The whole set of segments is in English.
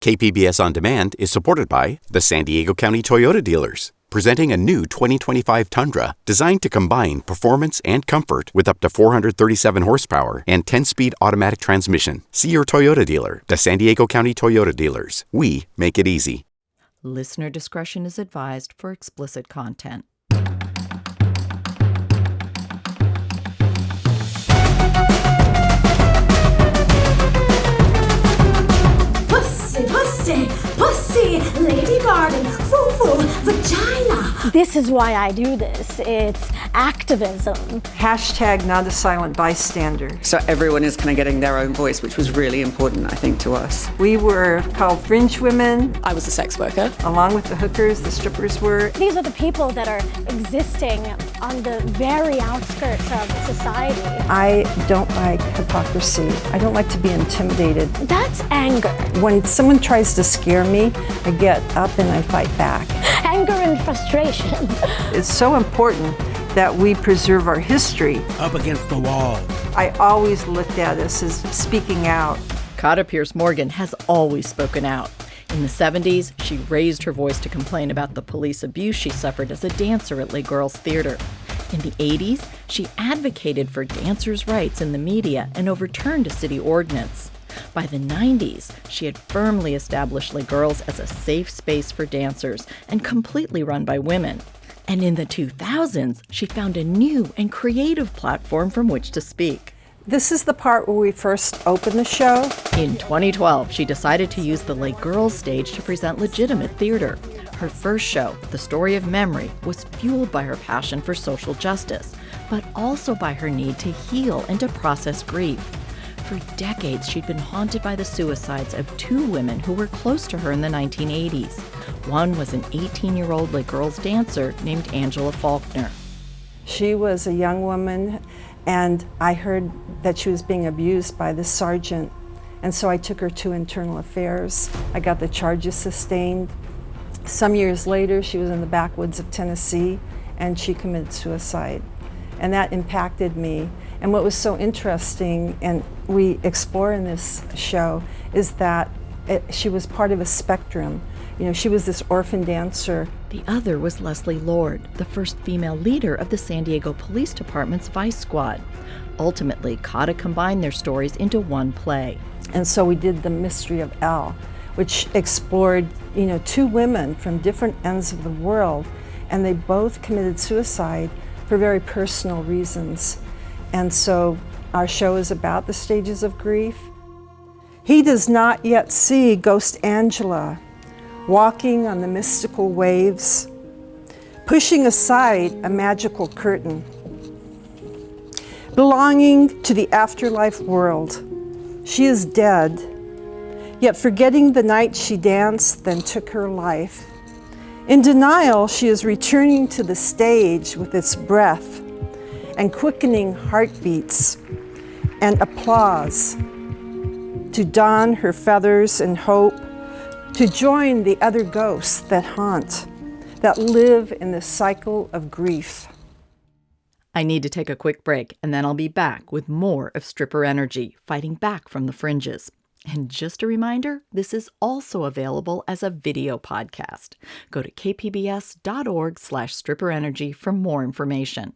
KPBS On Demand is supported by the San Diego County Toyota dealers, presenting a new 2025 Tundra designed to combine performance and comfort with up to 437 horsepower and 10-speed automatic transmission. See your Toyota dealer, the San Diego County Toyota dealers. We make it easy. Listener discretion is advised for explicit content. Pussy, lady garden, foo-foo, vagina. This is why I do this. It's activism. Hashtag not a silent bystander. So everyone is kind of getting their own voice, which was really important, I think, to us. We were called fringe women. I was a sex worker. Along with the hookers, the strippers were. These are the people that are existing on the very outskirts of society. I don't like hypocrisy. I don't like to be intimidated. That's anger. When someone tries to scare me, I get up and I fight back. Anger and frustration. It's so important that we preserve our history. Up against the wall. I always looked at us as speaking out. Kata Pierce-Morgan has always spoken out. In the 70s, she raised her voice to complain about the police abuse she suffered as a dancer at Les Girls Theater. In the 80s, she advocated for dancers' rights in the media and overturned a city ordinance. By the 90s, she had firmly established Les Girls as a safe space for dancers and completely run by women. And in the 2000s, she found a new and creative platform from which to speak. This is the part where we first opened the show. In 2012, she decided to use the Les Girls stage to present legitimate theater. Her first show, The Story of Memory, was fueled by her passion for social justice, but also by her need to heal and to process grief. For decades, she'd been haunted by the suicides of two women who were close to her in the 1980s. One was an 18-year-old Les Girls dancer named Angela Faulkner. She was a young woman, and I heard that she was being abused by the sergeant. And so I took her to internal affairs. I got the charges sustained. Some years later, she was in the backwoods of Tennessee, and she committed suicide. And that impacted me. And what was so interesting, and we explore in this show, is that she was part of a spectrum. You know, she was this orphan dancer. The other was Leslie Lord, the first female leader of the San Diego Police Department's Vice Squad. Ultimately, Kata combined their stories into one play. And so we did The Mystery of Elle, which explored, two women from different ends of the world, and they both committed suicide for very personal reasons. And so our show is about the stages of grief. He does not yet see Ghost Angela walking on the mystical waves, pushing aside a magical curtain, belonging to the afterlife world. She is dead, yet forgetting the night she danced, then took her life. In denial, she is returning to the stage with its breath and quickening heartbeats and applause, to don her feathers and hope, to join the other ghosts that haunt, that live in the cycle of grief. I need to take a quick break, and then I'll be back with more of Stripper Energy, fighting back from the fringes. And just a reminder, this is also available as a video podcast. Go to kpbs.org/stripperenergy for more information.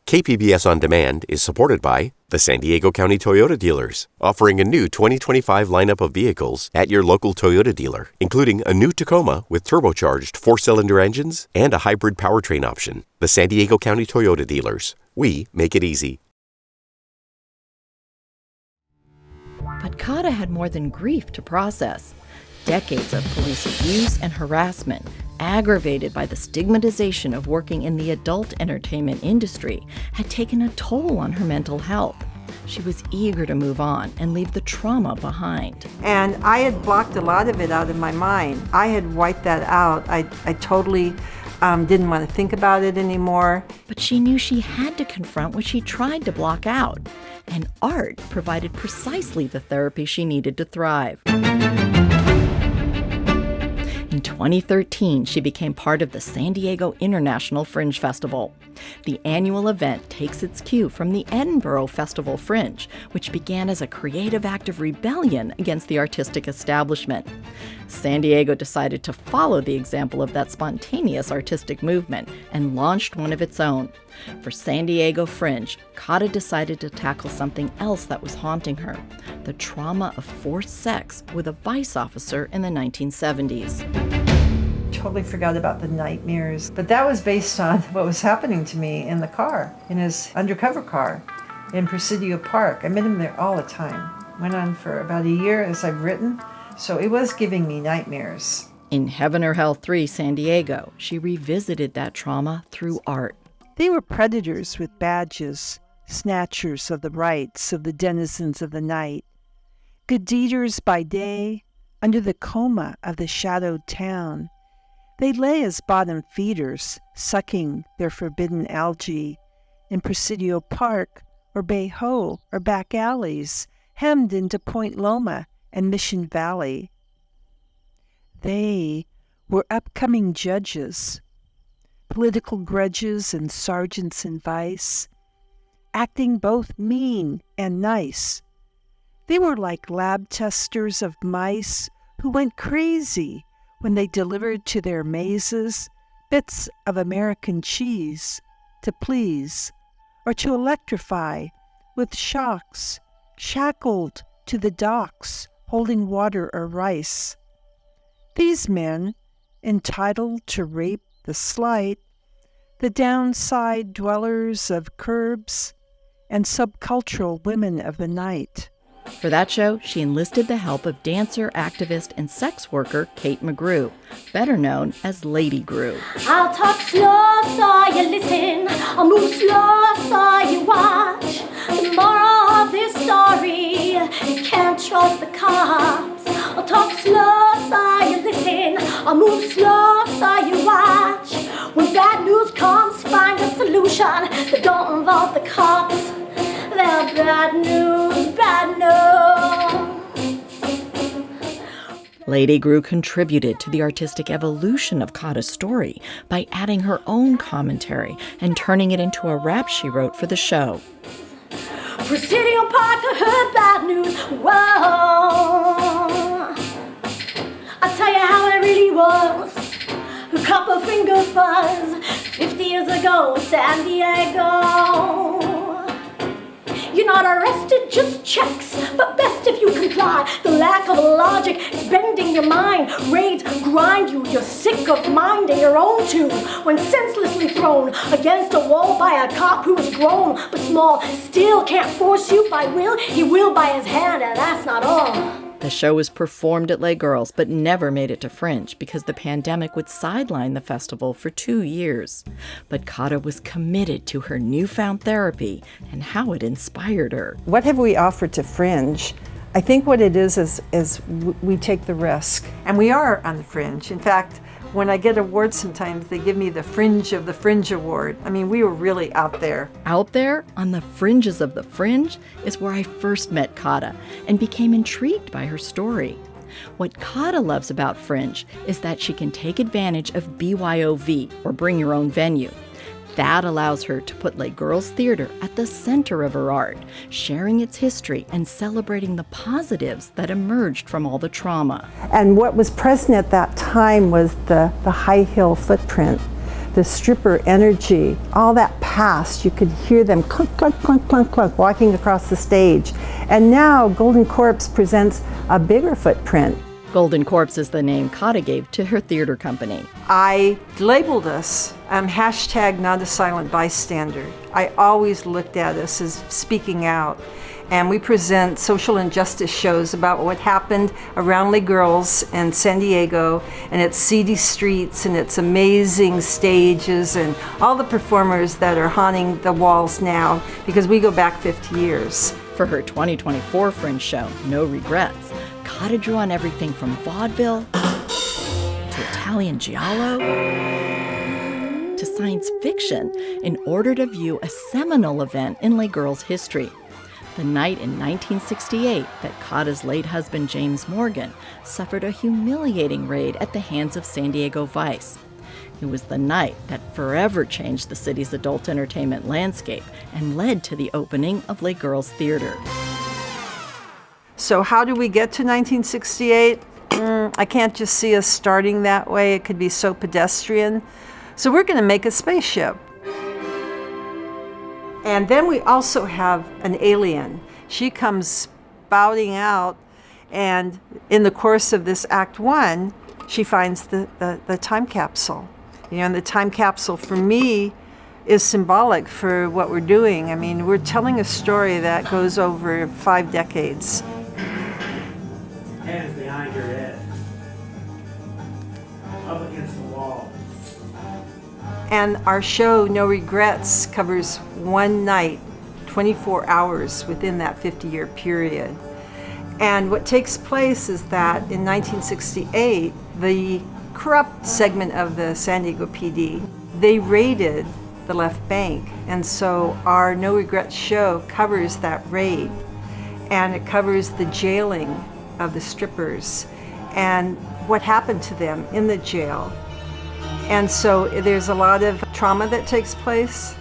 KPBS On Demand is supported by the San Diego County Toyota dealers, offering a new 2025 lineup of vehicles at your local Toyota dealer, including a new Tacoma with turbocharged 4-cylinder engines and a hybrid powertrain option. The San Diego County Toyota dealers. We make it easy. But Kata had more than grief to process. Decades of police abuse and harassment, aggravated by the stigmatization of working in the adult entertainment industry, had taken a toll on her mental health. She was eager to move on and leave the trauma behind. And I had blocked a lot of it out of my mind. I had wiped that out. I totally didn't want to think about it anymore. But she knew she had to confront what she tried to block out. And art provided precisely the therapy she needed to thrive. In 2013, she became part of the San Diego International Fringe Festival. The annual event takes its cue from the Edinburgh Festival Fringe, which began as a creative act of rebellion against the artistic establishment. San Diego decided to follow the example of that spontaneous artistic movement and launched one of its own. For San Diego Fringe, Kata decided to tackle something else that was haunting her: the trauma of forced sex with a vice officer in the 1970s. Totally forgot about the nightmares, but that was based on what was happening to me in the car, in his undercover car in Presidio Park. I met him there all the time. Went on for about a year, as I've written, so it was giving me nightmares. In Heaven or Hell 3 San Diego, she revisited that trauma through art. They were predators with badges, snatchers of the rights of the denizens of the night, good eaters by day, under the coma of the shadowed town. They lay as bottom feeders, sucking their forbidden algae in Presidio Park or Bay Ho or back alleys, hemmed into Point Loma and Mission Valley. They were upcoming judges, political grudges and sergeants in vice, acting both mean and nice. They were like lab testers of mice who went crazy when they delivered to their mazes bits of American cheese to please or to electrify with shocks, shackled to the docks holding water or rice. These men, entitled to rape the slight, the downside dwellers of curbs, and subcultural women of the night. For that show, she enlisted the help of dancer, activist, and sex worker Kate McGrew, better known as Lady Grew. I'll talk slow so you listen, I'll move slow so you watch. The moral of this story, you can't trust the cops. I'll talk slow so you listen, I'll move slow so you watch. When bad news comes, find a solution that don't involve the cops. They're bad news, bad news. Lady Grew contributed to the artistic evolution of Kata's story by adding her own commentary and turning it into a rap she wrote for the show. Presidio Park, I heard bad news, whoa. I'll tell you how it really was. A couple finger fuzz, 50 years ago, San Diego. You're not arrested, just checks, but best if you comply. The lack of logic is bending your mind. Raids grind you, you're sick of minding your own tune. When senselessly thrown against a wall by a cop who is grown but small, still can't force you by will, he will by his hand, and that's not all. The show was performed at Les Girls, but never made it to Fringe because the pandemic would sideline the festival for 2 years. But Kata was committed to her newfound therapy and how it inspired her. What have we offered to Fringe? I think what it is we take the risk. And we are on the Fringe. In fact, when I get awards sometimes, they give me the Fringe of the Fringe Award. I mean, we were really out there. Out there, on the fringes of the Fringe, is where I first met Kata and became intrigued by her story. What Kata loves about Fringe is that she can take advantage of BYOV, or bring your own venue. That allows her to put Les Girls Theater at the center of her art, sharing its history and celebrating the positives that emerged from all the trauma. And what was present at that time was the high heel footprint, the stripper energy, all that past. You could hear them clunk, clunk, clunk, clunk, clunk, walking across the stage. And now Golden Corpse presents a bigger footprint. Golden Corpse is the name Kata gave to her theater company. I labeled us hashtag not a silent bystander. I always looked at us as speaking out. And we present social injustice shows about what happened around Les Girls in San Diego and its seedy streets and its amazing stages and all the performers that are haunting the walls now, because we go back 50 years. For her 2024 Fringe show, No Regrets, Kata drew on everything from vaudeville to Italian giallo to science fiction in order to view a seminal event in Les Girls history. the night in 1968 that Kata's late husband James Morgan suffered a humiliating raid at the hands of San Diego Vice. It was the night that forever changed the city's adult entertainment landscape and led to the opening of Les Girls Theater. So how do we get to 1968? I can't just see us starting that way. It could be so pedestrian. So we're going to make a spaceship. And then we also have an alien. She comes spouting out, and in the course of this Act 1, she finds the time capsule. You know, and the time capsule for me is symbolic for what we're doing. I mean, we're telling a story that goes over 5 decades. Hands behind your head, up against the wall. And our show, No Regrets, covers one night, 24 hours within that 50-year period. And what takes place is that in 1968, the corrupt segment of the San Diego PD, they raided the left bank. And so our No Regrets show covers that raid. And it covers the jailing of the strippers and what happened to them in the jail. And so there's a lot of trauma that takes place.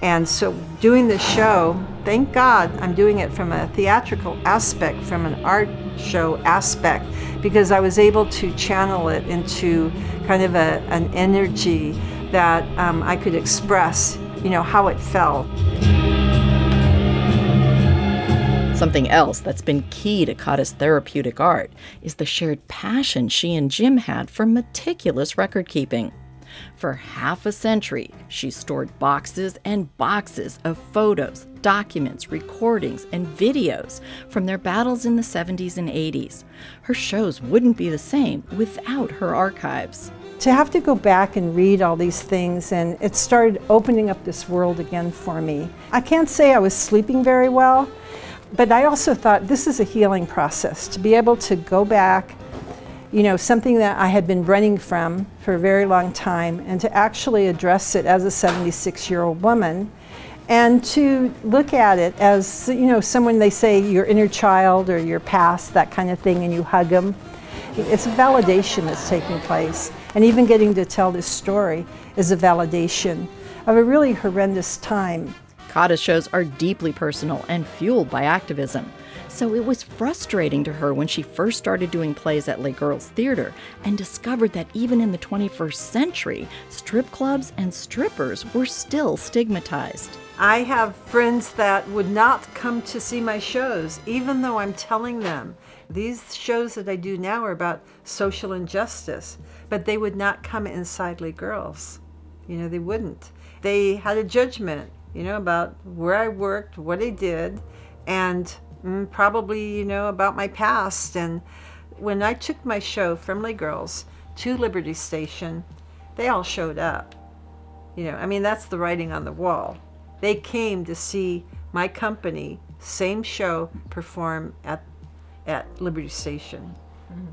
And so doing the show, thank God I'm doing it from a theatrical aspect, from an art show aspect, because I was able to channel it into kind of an energy that I could express, you know, how it felt. Something else that's been key to Kata's therapeutic art is the shared passion she and Jim had for meticulous record keeping. For half a century, she stored boxes and boxes of photos, documents, recordings, and videos from their battles in the 70s and 80s. Her shows wouldn't be the same without her archives. To have to go back and read all these things, and it started opening up this world again for me. I can't say I was sleeping very well, but I also thought this is a healing process, to be able to go back, you know, something that I had been running from for a very long time, and to actually address it as a 76-year-old woman, and to look at it as, you know, someone, they say your inner child or your past, that kind of thing, and you hug them. It's a validation that's taking place. And even getting to tell this story is a validation of a really horrendous time. Kata's shows are deeply personal and fueled by activism. So it was frustrating to her when she first started doing plays at Les Girls Theater and discovered that even in the 21st century, strip clubs and strippers were still stigmatized. I have friends that would not come to see my shows, even though I'm telling them these shows that I do now are about social injustice, but they would not come inside Les Girls. You know, they wouldn't. They had a judgment, you know, about where I worked, what I did, and probably, you know, about my past. And when I took my show from Les Girls to Liberty Station, they all showed up. You know, I mean, that's the writing on the wall. They came to see my company, same show, perform at Liberty Station.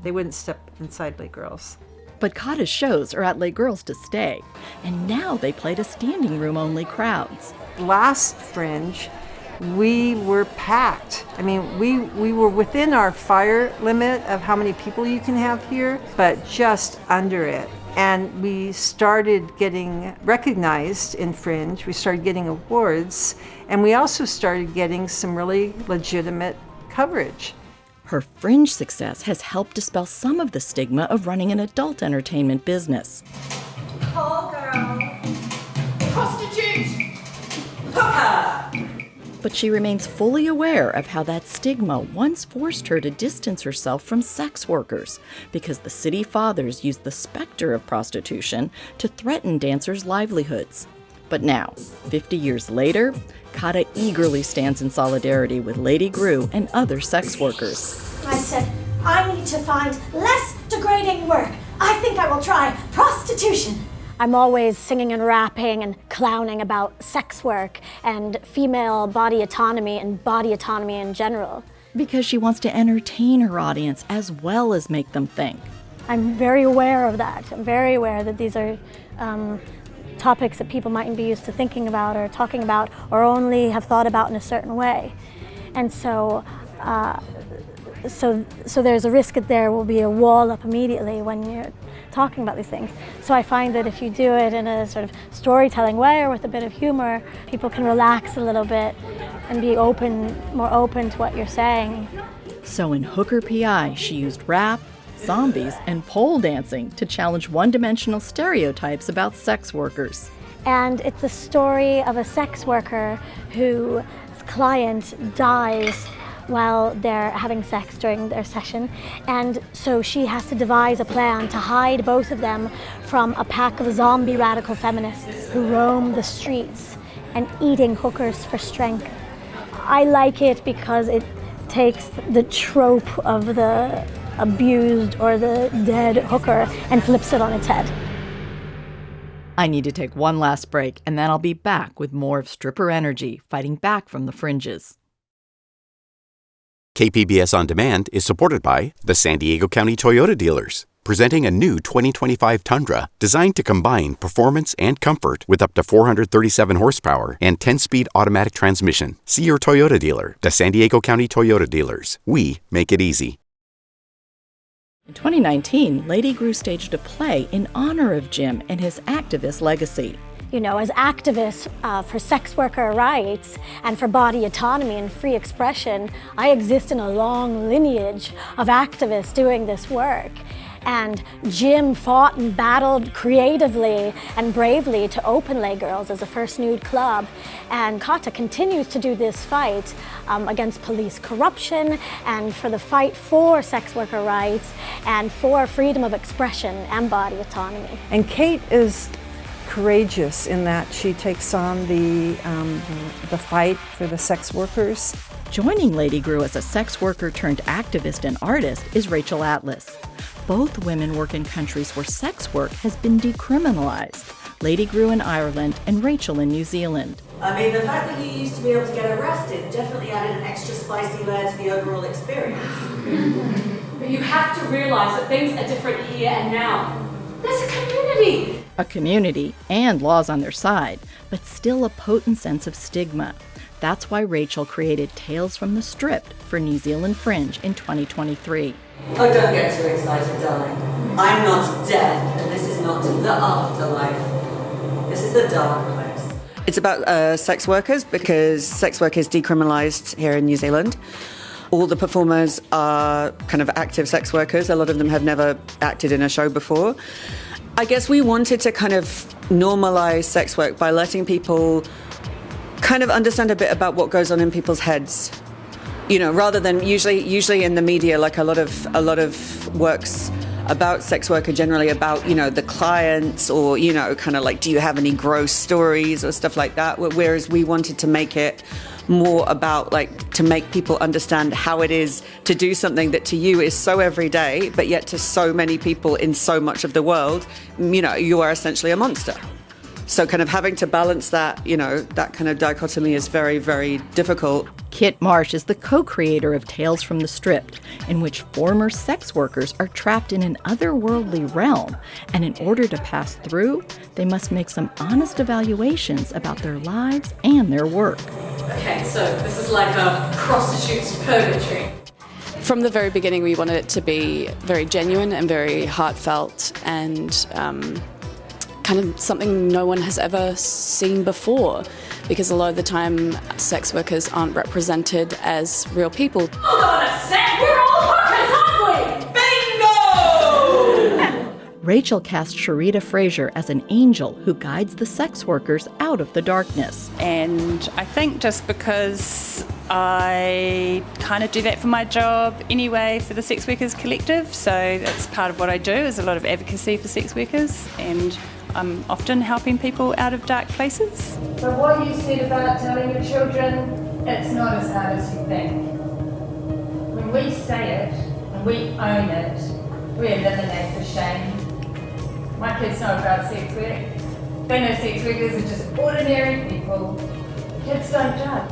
They wouldn't step inside Les Girls. But Kata's shows are at Les Girls to stay, and now they play to standing room only crowds. Last Fringe, we were packed. I mean, we were within our fire limit of how many people you can have here, but just under it. And we started getting recognized in Fringe. We started getting awards, and we also started getting some really legitimate coverage. Her Fringe success has helped dispel some of the stigma of running an adult entertainment business. Call girl. Prostitute! But she remains fully aware of how that stigma once forced her to distance herself from sex workers, because the city fathers used the specter of prostitution to threaten dancers' livelihoods. But now, 50 years later, Kata eagerly stands in solidarity with Lady Grew and other sex workers. I said, I need to find less degrading work. I think I will try prostitution. I'm always singing and rapping and clowning about sex work and female body autonomy and body autonomy in general. Because she wants to entertain her audience as well as make them think. I'm very aware of that. I'm very aware that these are topics that people mightn't be used to thinking about or talking about or only have thought about in a certain way. And so there's a risk that there will be a wall up immediately when you're talking about these things. So I find that if you do it in a sort of storytelling way or with a bit of humor, people can relax a little bit and be more open to what you're saying. So in Hooker PI, she used rap, zombies, and pole dancing to challenge one-dimensional stereotypes about sex workers. And it's a story of a sex worker whose client dies while they're having sex during their session. And so she has to devise a plan to hide both of them from a pack of zombie radical feminists who roam the streets and eating hookers for strength. I like it because it takes the trope of the abused or the dead hooker and flips it on its head. I need to take one last break, and then I'll be back with more of Stripper Energy, fighting back from the fringes. KPBS On Demand is supported by the San Diego County Toyota dealers, presenting a new 2025 Tundra designed to combine performance and comfort with up to 437 horsepower and 10-speed automatic transmission. See your Toyota dealer, the San Diego County Toyota dealers. We make it easy. In 2019, Lady Grew staged a play in honor of Jim and his activist legacy. You know, as activists for sex worker rights and for body autonomy and free expression, I exist in a long lineage of activists doing this work. And Jim fought and battled creatively and bravely to open Lay Girls as a first nude club. And Kata continues to do this fight against police corruption and for the fight for sex worker rights and for freedom of expression and body autonomy. And Kate is courageous in that she takes on the fight for the sex workers. Joining Lady Grew as a sex worker turned activist and artist is Rachel Atlas. Both women work in countries where sex work has been decriminalized. Lady Grew in Ireland and Rachel in New Zealand. I mean, the fact that you used to be able to get arrested definitely added an extra spicy layer to the overall experience. But you have to realise that things are different here and now. There's a community. A community and laws on their side, but still a potent sense of stigma. That's why Rachel created Tales from the Stripped for New Zealand Fringe in 2023. Oh, don't get too excited, darling. I'm not death, and this is not the afterlife. This is the dark place. It's about sex workers, because sex work is decriminalised here in New Zealand. All the performers are kind of active sex workers. A lot of them have never acted in a show before. I guess we wanted to kind of normalise sex work by letting people kind of understand a bit about what goes on in people's heads. You know, rather than usually in the media, like a lot of works about sex work are generally about, you know, the clients or, you know, kind of like, do you have any gross stories or stuff like that? Whereas we wanted to make it more about, like, to make people understand how it is to do something that to you is so everyday, but yet to so many people in so much of the world, you know, you are essentially a monster. So kind of having to balance that, you know, that kind of dichotomy is very, very difficult. Kit Marsh is the co-creator of Tales from the Stripped, in which former sex workers are trapped in an otherworldly realm, and in order to pass through, they must make some honest evaluations about their lives and their work. Okay, so this is like a prostitute's purgatory. From the very beginning, we wanted it to be very genuine and very heartfelt and kind of something no one has ever seen before, because a lot of the time sex workers aren't represented as real people. Hold on a sec, we're all hookers, aren't we? Bingo! Rachel cast Cherida Fraser as an angel who guides the sex workers out of the darkness. And I think just because I kind of do that for my job anyway for the Sex Workers Collective, so that's part of what I do, is a lot of advocacy for sex workers, and I'm often helping people out of dark places. But what you said about telling your children, it's not as hard as you think. When we say it and we own it, we eliminate the shame. My kids know about sex work. They know sex workers are just ordinary people. Kids don't judge.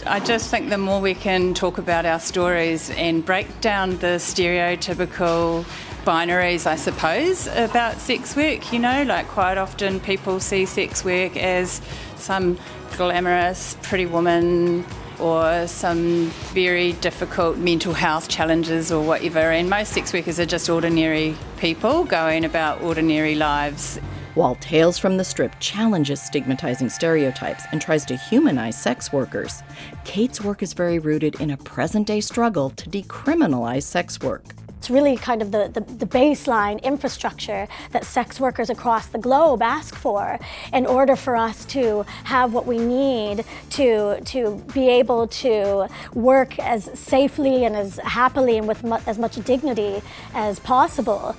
I just think the more we can talk about our stories and break down the stereotypical binaries, I suppose, about sex work, you know, like quite often people see sex work as some glamorous, pretty woman or some very difficult mental health challenges or whatever, and most sex workers are just ordinary people going about ordinary lives. While Tales from the Strip challenges stigmatizing stereotypes and tries to humanize sex workers, Kate's work is very rooted in a present-day struggle to decriminalize sex work. It's really kind of the baseline infrastructure that sex workers across the globe ask for in order for us to have what we need to be able to work as safely and as happily and with as much dignity as possible.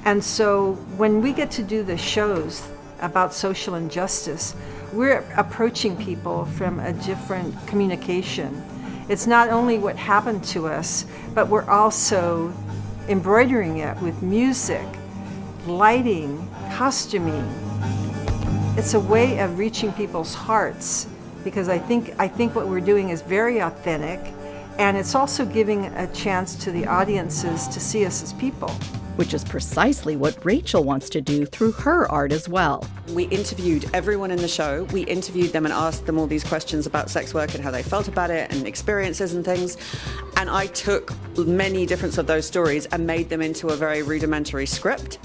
And so when we get to do the shows about social injustice, we're approaching people from a different communication. It's not only what happened to us, but we're also embroidering it with music, lighting, costuming. It's a way of reaching people's hearts, because I think what we're doing is very authentic, and it's also giving a chance to the audiences to see us as people. Which is precisely what Rachel wants to do through her art as well. We interviewed everyone in the show. We interviewed them and asked them all these questions about sex work and how they felt about it and experiences and things. And I took many different of those stories and made them into a very rudimentary script.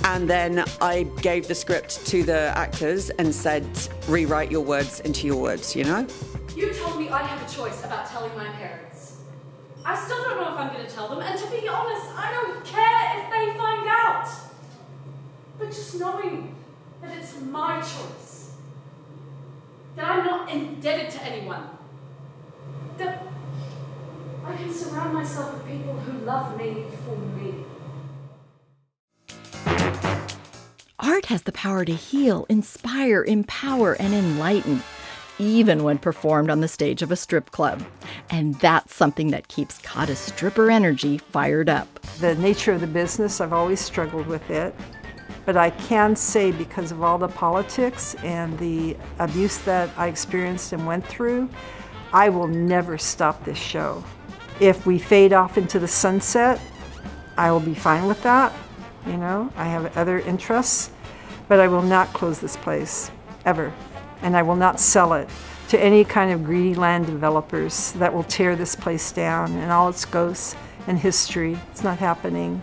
And then I gave the script to the actors and said, rewrite your words into your words, you know? You told me I have a choice about telling my parents. I still don't know if I'm going to tell them, and to be honest, I don't care if they find out. But just knowing that it's my choice, that I'm not indebted to anyone, that I can surround myself with people who love me for me. Art has the power to heal, inspire, empower, and enlighten, even when performed on the stage of a strip club. And that's something that keeps Kata's stripper energy fired up. The nature of the business, I've always struggled with it. But I can say, because of all the politics and the abuse that I experienced and went through, I will never stop this show. If we fade off into the sunset, I will be fine with that. You know, I have other interests, but I will not close this place, ever. And I will not sell it to any kind of greedy land developers that will tear this place down and all its ghosts and history. It's not happening.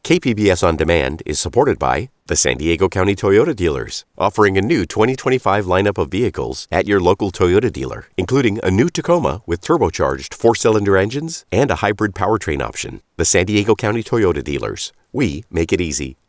KPBS On Demand is supported by the San Diego County Toyota Dealers, offering a new 2025 lineup of vehicles at your local Toyota dealer, including a new Tacoma with turbocharged 4-cylinder engines and a hybrid powertrain option. The San Diego County Toyota Dealers. We make it easy.